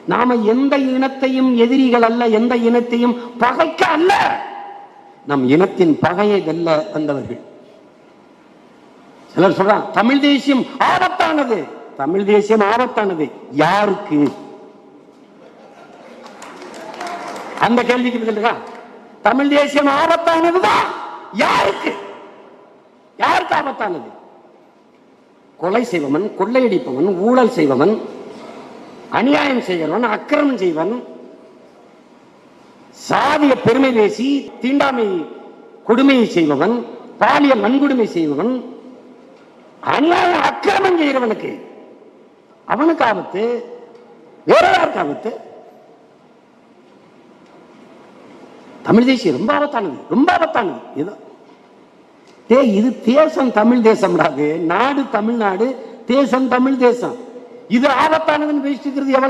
நாம எந்த இனத்தையும் எதிரிகள் அல்ல, எந்த இனத்தையும் பகைக்க அல்ல, நம் இனத்தின் பகையை வெல்ல வந்தவர்கள். சிலர் சொல்றான் தமிழ் தேசியம் ஆபத்தானது. தமிழ் தேசியம் ஆபத்தானது யாருக்கு? அந்த கேள்விக்கு பதில் தமிழ் தேசியம் ஆபத்தானதுதான் யாருக்கு? யாருக்கு ஆபத்தானது? கொலை செய்வன், கொள்ளையடிப்பவன், ஊழல் செய்வன், அநியாயம் செய்கிறவன், அக்கிரமம் செய்வன், சாதிய பெருமை பேசி தீண்டாமை கொடுமையை செய்பவன், பாலியல் வன்கொடுமை செய்பவன், அநியாய அக்கிரமம் செய்கிறவனுக்கு அவனுக்கு ஆபத்து. வேற யாருக்கு ஆபத்து? தமிழ் தேசியம் ரொம்ப ஆபத்தானது, ரொம்ப ஆபத்தானது. இது தேசம் தமிழ் தேசம், நாடு தமிழ்நாடு, தேசம் தமிழ் தேசம். இது ஆபத்தானதுன்னு பேசிட்டு இருக்கிறது எவ்வளவு